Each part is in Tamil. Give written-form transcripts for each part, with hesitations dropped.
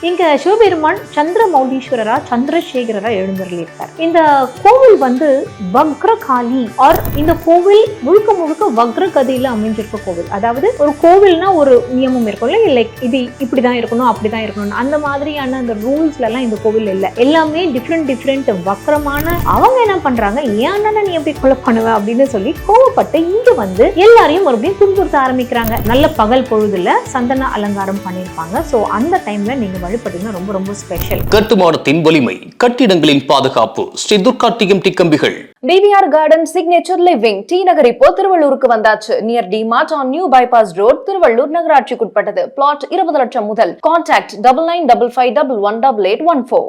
இங்க சிவபெருமான் சந்திரமௌலீஸ்வரரா சந்திரசேகரரா எழுந்தருளியிருக்கார். இந்த கோவில் வந்து வக்ரகாளி ஆர் இந்த கோவில் முழுக்க முழுக்க வக்ரகதியில அமைஞ்சிருக்க கோவில். அதாவது ஒரு கோவில்னா ஒரு நியமம் இருக்கும்ல, லைக் இது இப்படிதான் இருக்கணும் அப்படிதான் இருக்கணும் அந்த மாதிரியான அந்த ரூல்ஸ்ல எல்லாம் இந்த கோவில் இல்லை. எல்லாமே டிஃப்ரெண்ட் வக்ரமான. அவங்க என்ன பண்றாங்க, ஏன்னா நீ எப்படி கொலை பண்ணுவ அப்படின்னு சொல்லி கோவப்பட்டு இங்க வந்து எல்லாரையும் மறுபடியும் துன்புறுத்த ஆரம்பிக்கிறாங்க. நல்ல பகல் பொழுதுல சந்தன அலங்காரம் பண்ணிருப்பாங்க. சோ அந்த டைம்ல நீங்க வழிபட்டீங்கன்னா ரொம்ப ரொம்ப ஸ்பெஷல். கட்டுமானத்தின் வலிமை, கட்டிடங்களின் பாதுகாப்பு. ஸ்ரீ துர்கா டிஎம்டி கம்பிகள். TVR garden signature living T Nagar இப்போ திருவள்ளூருக்கு வந்தாச்சு. Near D Mart on new bypass road, Tiruvallur நகராட்சிக்குட்பட்டது. பிளாட் 20 லட்சம் முதல். கான்டாக்ட் 9955511814.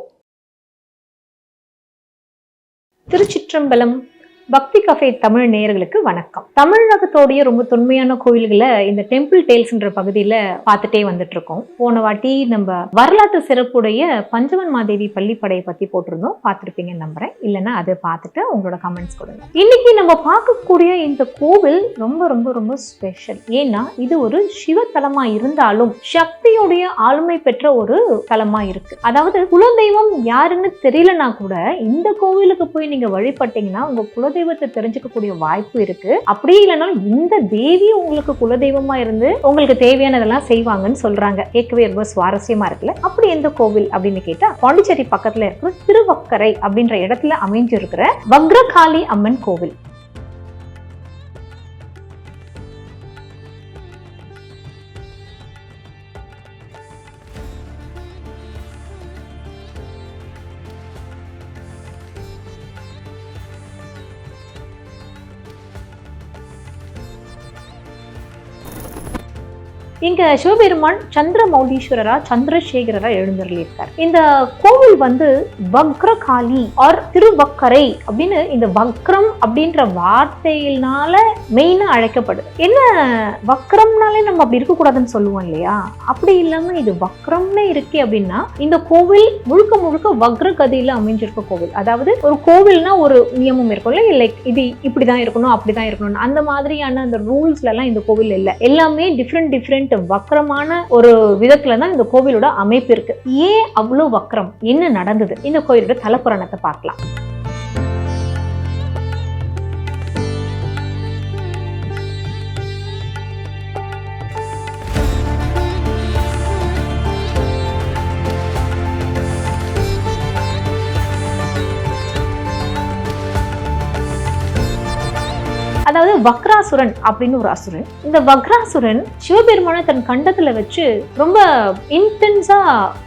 திருச்சிற்றம்பலம் பக்தி கஃபே தமிழ் நேயர்களுக்கு வணக்கம். தமிழகத்தோடைய ரொம்ப தொன்மையான கோயில்களை இந்த டெம்பிள் டேல்ஸ்ன்ற பகுதியில பார்த்துட்டே வந்துட்டு இருக்கோம். போன வாட்டி நம்ம வரலாற்று சிறப்புடைய பஞ்சவன் மாதேவி பள்ளிப்படையை பத்தி போட்டிருந்தோம், பார்த்துருப்பீங்கன்னு நம்புறேன். இல்லைன்னா அதை பார்த்துட்டு உங்களோட கமெண்ட்ஸ் கொடுங்க. இன்னைக்கு நம்ம பார்க்கக்கூடிய இந்த கோவில் ரொம்ப ரொம்ப ரொம்ப ஸ்பெஷல். ஏன்னா இது ஒரு சிவ தலமா இருந்தாலும் சக்தியுடைய ஆளுமை பெற்ற ஒரு தலமா இருக்கு. அதாவது குலதெய்வம் யாருன்னு தெரியலனா கூட இந்த கோவிலுக்கு போய் நீங்க வழிபட்டீங்கன்னா உங்க குலதெய்வத்தை தெரிஞ்சுக்கக்கூடிய வாய்ப்பு இருக்கு. அப்படி இல்லைன்னா இந்த தேவி உங்களுக்கு குலதெய்வமா இருந்து உங்களுக்கு தேவையானதெல்லாம் செய்வாங்கன்னு சொல்றாங்க. கேட்கவே ரொம்ப சுவாரஸ்யமா இருக்குல்ல. அப்படி எந்த கோவில் அப்படின்னு கேட்டா, பாண்டிச்சேரி பக்கத்துல இருக்கிற திருவக்கரை அப்படின்ற இடத்துல அமைஞ்சிருக்கிற வக்ரகாளி அம்மன் கோவில். இங்க சிவபெருமான் சந்திரமௌலீஸ்வரரா சந்திரசேகரரா எழுந்தருளியிருக்கார். இந்த கோவில் வந்து வக்ரகாளி ஆர் திருவக்கரை அப்படின்னு இந்த வக்ரம் அப்படின்ற வார்த்தையினால மெயினா அழைக்கப்படுது. என்ன வக்ரம்னாலே நம்ம அப்படி இருக்கக்கூடாதுன்னு சொல்லுவோம் இல்லையா, அப்படி இல்லாம இது வக்ரம்னே இருக்கே அப்படின்னா இந்த கோவில் முழுக்க முழுக்க வக்ரகதியில அமைஞ்சிருக்க கோவில். அதாவது ஒரு கோவில்னா ஒரு நியமம் இருக்கும்ல, லைக் இது இப்படிதான் இருக்கணும் அப்படிதான் இருக்கணும் அந்த மாதிரியான அந்த ரூல்ஸ்ல எல்லாம் இந்த கோவில் இல்லை. எல்லாமே டிஃப்ரெண்ட் வக்ரமான ஒரு விதத்துல தான் இந்த கோவிலோட அமைப்பு இருக்கு. ஏன் அவ்வளவு வக்ரம், என்ன நடந்தது, இந்த கோயிலோட தலப்புராணத்தை பார்க்கலாம். அதாவது வக்ராசுரன் அப்படின்னு ஒரு அசுரன். இந்த வக்ராசுரன் சிவபெருமானை தன் கண்டத்துல வச்சு ரொம்ப இன்டென்ஸா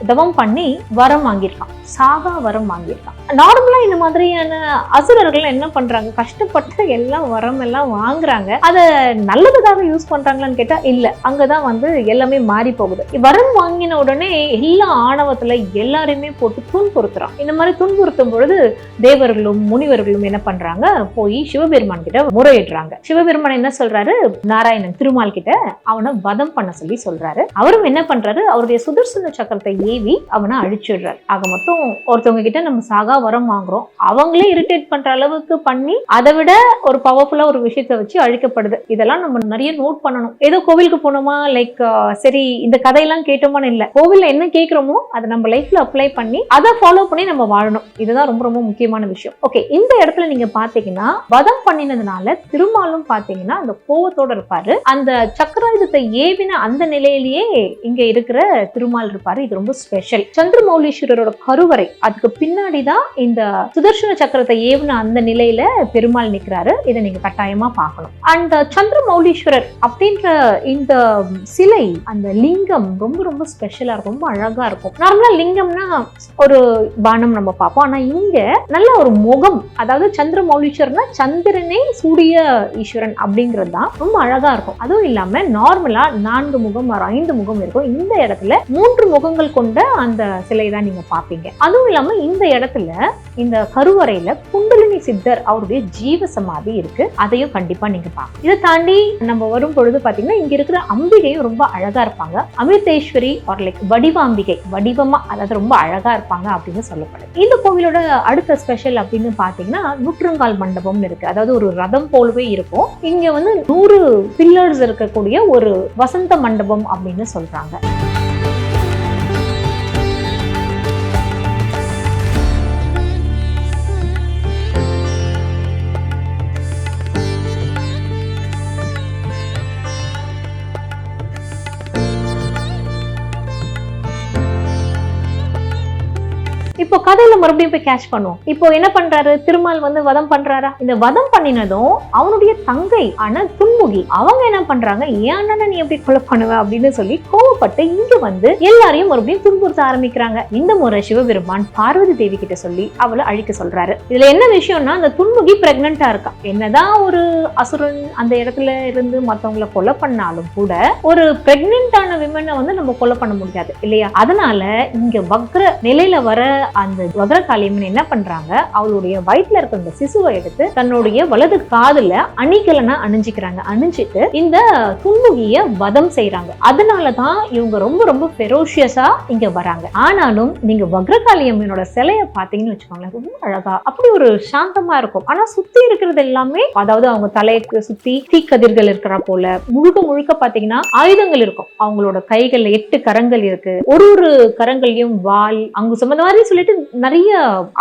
தவம் பண்ணி வரம் வாங்கியிருக்கான், சாகா வரம் வாங்கியிருக்கான். நார்மலா இந்த மாதிரியான அசுரர்கள் என்ன பண்றாங்க, கஷ்டப்பட்டு எல்லாம் வரம் எல்லாம் வாங்குறாங்க, அதை நல்லதுக்காக யூஸ் பண்றாங்களான்னு கேட்டா இல்ல. அங்கதான் வந்து எல்லாமே மாறி போகுது. வரம் வாங்கின உடனே எல்லா ஆணவத்துல எல்லாரையுமே போட்டு துன்புறுத்துறான். இந்த மாதிரி துன்புறுத்தும் பொழுது தேவர்களும் முனிவர்களும் என்ன பண்றாங்க, போய் சிவபெருமான் கிட்ட முறையிடுறாங்க. சிவபெருமான் என்ன சொல்றாரு, நாராயணன் திருமால் கிட்ட அவனை வதம் பண்ண சொல்லி சொல்றாரு. அவரும் என்ன பண்றாரு, அவருடைய சுதர்சன சக்கரத்தை ஏவி அவனை அழிச்சிடுறாரு. ஆக மொத்தம் ஒருத்தவங்க கிட்ட நம்ம சாகா வரம் வாங்குறோம், அவங்களே இரிட்டேட் பண்ற அளவுக்கு பண்ணி அதை விட ஒரு பவர்ஃபுல்லா ஒரு விஷயத்தை வச்சு அழிக்கப்படுது. இதெல்லாம் நம்ம நிறைய நோட் பண்ணணும். ஏதோ கோவிலுக்கு போனோமா, லைக் சரி இந்த கதையெல்லாம் கேட்டோமான்னு இல்ல, கோவில்ல என்ன கேட்கிறோமோ அதை நம்ம லைஃப்ல அப்ளை பண்ணி அதை ஃபாலோ பண்ணி நம்ம வாழணும். இதுதான் ரொம்ப ரொம்ப முக்கியமான விஷயம். ஓகே, இந்த இடத்துல நீங்க பாத்தீங்கன்னா வதம் பண்ணினதுனால திருமாலும் பாத்தீங்கன்னா அந்த கோவத்தோட இருப்பாரு. அந்த சக்கராயுதத்தை ஏவின அந்த நிலையிலேயே இங்க இருக்கிற திருமால் இருப்பாரு. இது ரொம்ப ஸ்பெஷல். சந்திரமௌலீஸ்வரரோட கருவறை, அதுக்கு பின்னாடிதான் இந்த சுதர்சன சக்கரத்தை ஏவின அந்த நிலையில பெருமாள் நிக்கிறாரு. இதை நீங்க கட்டாயமா பார்க்கணும். அந்த சந்திரமௌலீஸ்வரர் அப்படின்ற இந்த சிலை, அந்த லிங்கம் ரொம்ப ரொம்ப ஸ்பெஷலா இருக்கும், ரொம்ப அழகா இருக்கும். நார்மலா லிங்கம்னா ஒரு பானம் நம்ம பார்ப்போம், ஆனா இங்க நல்ல ஒரு முகம், அதாவது சந்திரமௌலீஸ்வரர்னா சந்திரனே சூரிய ஈஸ்வரன் அப்படிங்கிறது தான் ரொம்ப அழகா இருக்கும். அதுவும் இல்லாம நார்மலா 4 முகம் 5 முகம் இருக்கும். இந்த இடத்துல 3 முகங்கள் கொண்ட அந்த சிலை தான் நீங்க பாப்பீங்க. அதுவும் இல்லாம இந்த இடத்துல இந்த கருவறையில குண்டலினி சித்தர் அவருடைய ஜீவ சமாதி இருக்கு. அதையும் கண்டிப்பா நீங்க பார்க்கணும். இதை தாண்டி நம்ம வரும் பொழுது பாத்தீங்கன்னா இங்க இருக்கிற அம்பிகையும் ரொம்ப அழகா இருப்பாங்க. அமிர்தேஸ்வரி ஆர் லைக் வடிவாம்பிகை, வடிவமா அதாவது ரொம்ப அழகா இருப்பாங்க அப்படின்னு சொல்லப்படுது. இந்த கோவிலோட அடுத்த ஸ்பெஷல் அப்படின்னு பாத்தீங்கன்னா நூற்றுங்கால் மண்டபம் இருக்கு. அதாவது ஒரு ரதம் போலவே இருக்கும். இங்க வந்து 100 பில்லர்ஸ் இருக்கக்கூடிய ஒரு வசந்த மண்டபம் அப்படின்னு சொல்றாங்க. இப்போ கதையில மறுபடியும் போய் கேட்ச் பண்ணுவோம். இப்போ என்ன பண்றாரு, திருமால் வந்து வதம் பண்றாரா? இந்த வதம் பண்ணினதும் அவனுடைய தங்கை ஆனா துன்முகி அவங்க என்ன பண்றாங்க, ஏன் அண்ணனை நீ எப்படி கொலை பண்ணுவ அப்படின்னு சொல்லி கோவப்பட்டு இங்க வந்து எல்லாரையும் மறுபடியும் துன்புறுத்த ஆரம்பிக்கிறாங்க. இந்த முறை சிவபெருமான் பார்வதி தேவி கிட்ட சொல்லி அவளை அழிக்க சொல்றாரு. இதுல என்ன விஷயம்னா, அந்த துன்முகி பிரெக்னண்டா இருக்கா. என்னதான் ஒரு அசுரன் அந்த இடத்துல இருந்து மத்தவங்களை கொலை பண்ணாலும் கூட ஒரு பிரெக்னண்டான விமனை வந்து நம்ம கொலை பண்ண முடியாது இல்லையா? அதனால இங்க வக்ர நிலையில வர அந்த வக்ரகாளியம்மன் என்ன பண்றாங்க, அவளுடைய வயிற்றுல இருக்க அந்த சிசுவை எடுத்து தன்னுடைய வலது காதுல அணிகலனா அணிஞ்சிக்கிறாங்க. அணிஞ்சிட்டு இந்த துன்முகிய வதம் செய்யறாங்க. அதனாலதான் இவங்க ரொம்ப ரொம்ப ஃபெரோஷியஸா இங்க வராங்க. ஆனாலும் நீங்க வக்ரகாளியம்மனோட சிலையை பாத்தீங்கன்னு வச்சுக்கோங்களேன், ரொம்ப அழகா அப்படி ஒரு சாந்தமா இருக்கும். ஆனா சுத்தி இருக்கிறது எல்லாமே, அதாவது அவங்க தலைக்கு சுத்தி தீக்கதிர்கள் இருக்கிற போல, முழுக்க முழுக்க பாத்தீங்கன்னா ஆயுதங்கள் இருக்கும். அவங்களோட கைகள்ல 8 கரங்கள் இருக்கு. ஒரு கரங்களையும் வாள், அங்குசம் அந்த மாதிரி சொல்லிட்டு நிறைய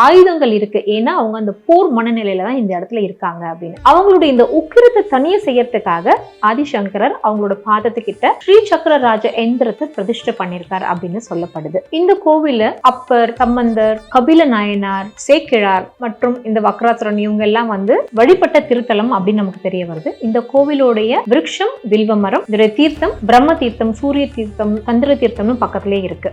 ஆயுதங்கள் இருக்கு. ஏன்னா அவங்க அந்த போர் மனநிலையில தான் இந்த இடத்துல இருக்காங்க அப்படின்னு. அவங்களுடைய இந்த உக்கிரத்தை தனியா செய்யறதுக்காக ஆதிசங்கரர் அவங்களோட பாதத்துக்கிட்ட ஸ்ரீ சக்கர ராஜ எந்திரத்தை பிரதிஷ்டை பண்ணிருக்காரு அப்படின்னு சொல்லப்படுது. இந்த கோவில அப்பர், சம்பந்தர், கபில நாயனார், சேக்கிழார் மற்றும் இந்த வக்ராசுரன் இவங்க எல்லாம் வந்து வழிபட்ட திருத்தலம் அப்படின்னு நமக்கு தெரிய வருது. இந்த கோவிலுடைய விருட்சம் வில்வமரம், இதுல தீர்த்தம் பிரம்ம தீர்த்தம், சூரிய தீர்த்தம், சந்திர தீர்த்தம்னு பக்கத்திலே இருக்கு.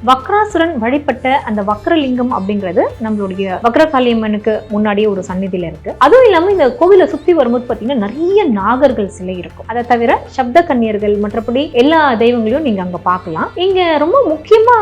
வக்ராசுரன் வழிபட்ட அந்த வக்ரலிங்கம் அப்படிங்கிறது நம்மளுடைய வக்ரகாளியம்மனுக்கு முன்னாடியே ஒரு சந்நிதியில இருக்கு. அதுவும் இல்லாம இந்த கோவிலை சுத்தி வரும்போது பாத்தீங்கன்னா நிறைய நாகர்கள் சிலை இருக்கும். அதை தவிர சப்த கன்னியர்கள், மற்றபடி எல்லா தெய்வங்களையும் நீங்க அங்க பார்க்கலாம். இங்க ரொம்ப முக்கியமா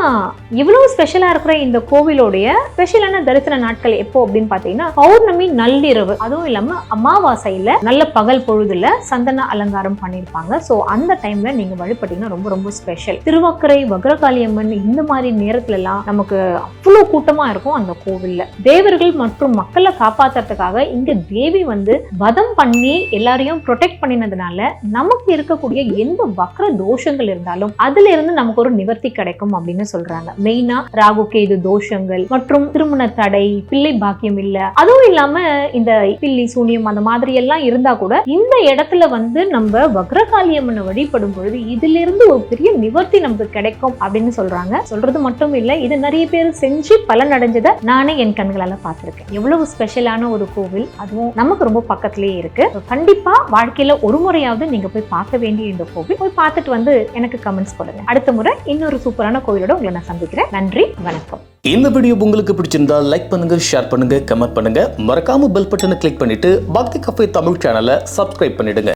இவ்வளவு ஸ்பெஷலா இருக்கிற இந்த கோவிலோடைய ஸ்பெஷலான தரிசன நாட்கள் எப்போ அப்படின்னு பாத்தீங்கன்னா பௌர்ணமி நள்ளிரவு, அதுவும் இல்லாம அமாவாசையில நல்ல பகல் பொழுதுல சந்தன அலங்காரம் பண்ணிருப்பாங்க. சோ அந்த டைம்ல நீங்க வழிபட்டீங்கன்னா ரொம்ப ரொம்ப ஸ்பெஷல். திருவக்கரை வக்ரகாளியம்மன் இந்த மாதிரி நேரத்துல எல்லாம் நமக்கு அவ்வளவு கூட்டமா இருக்கும் அந்த கோவில்ல. தேவர்கள் மற்றும் மக்களை காப்பாத்துறதுக்காக இங்க தேவி வந்து வதம் பண்ணி எல்லாரையும் ப்ரொடெக்ட் பண்ணினதுனால நமக்கு இருக்கக்கூடிய எந்த வக்ர தோஷங்கள் இருந்தாலும் அதுல இருந்து நமக்கு ஒரு நிவர்த்தி கிடைக்கும் அப்படின்னு சொல்றாங்க. மெயினா ராகு கேது தோஷங்கள் மற்றும் திருமண தடை, பிள்ளை பாக்கியம் இல்ல, அதுவும் இல்லாம இந்த பில்லி சூனியம் அந்த மாதிரி எல்லாம் இருந்தா கூட இந்த இடத்துல வந்து நம்ம வக்ரகாளியம்மனை வழிபடும் பொழுது இதுல இருந்து ஒரு பெரிய நிவர்த்தி நமக்கு கிடைக்கும் அப்படின்னு சொல்றாங்க. சொல்றது மட்டும் இல்ல, இது நிறைய பேர் செஞ்சு பலன் அடைஞ்சதை நானே என் கண்களால பார்த்திருக்கேன். எவ்வளவு ஸ்பெஷலான ஒரு கோவில், அதுவும் நமக்கு ரொம்ப பக்கத்திலேயே இருக்கு. கண்டிப்பா வாழ்க்கையில ஒரு முறையாவது நீங்க போய் பார்க்க வேண்டிய இந்த கோவில், போய் பார்த்துட்டு வந்து எனக்கு கமெண்ட்ஸ் போடுங்க. அடுத்த முறை இன்னொரு சூப்பரான கோவிலோட உங்களை நான் சந்திக்கிறேன். நன்றி, வணக்கம். இந்த வீடியோ உங்களுக்கு பிடிச்சிருந்தா லைக் பண்ணுங்க, ஷேர் பண்ணுங்க, கமெண்ட் பண்ணுங்க. மறக்காம பெல் பட்டனை கிளிக் பண்ணிட்டு பக்தி கஃபே தமிழ் சேனலை சப்ஸ்கிரைப் பண்ணிடுங்க.